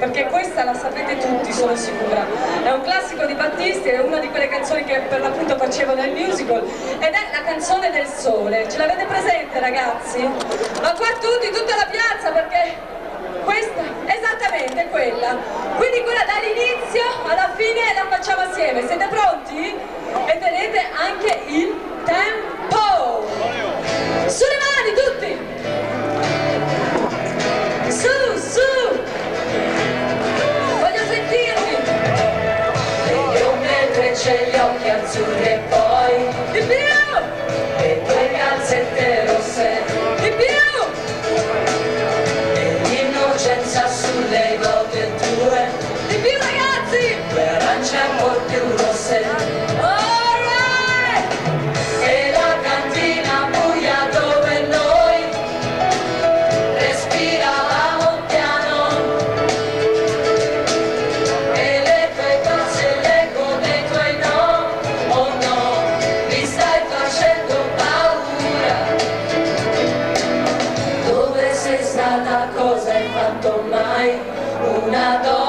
perché questa la sapete tutti, sono sicura. È un classico di Battisti, è una di quelle canzoni che per l'appunto facevo nel musical, ed è la canzone del sole. Ce l'avete presente, ragazzi? Ma qua tutti, tutta la piazza, perché questa, esattamente quella. Quindi quella dall'inizio alla fine la facciamo assieme. Siete pronti? E tenete anche il tempo. Sulle mani tutti! Su, su! Voglio sentirvi! Vedo mentre c'è gli occhi azzurri e poi di più! E due calzette rosse di più! E l'innocenza sulle gote tue di più, ragazzi! Le arance un po' più rosse. Cosa hai fatto mai? Una donna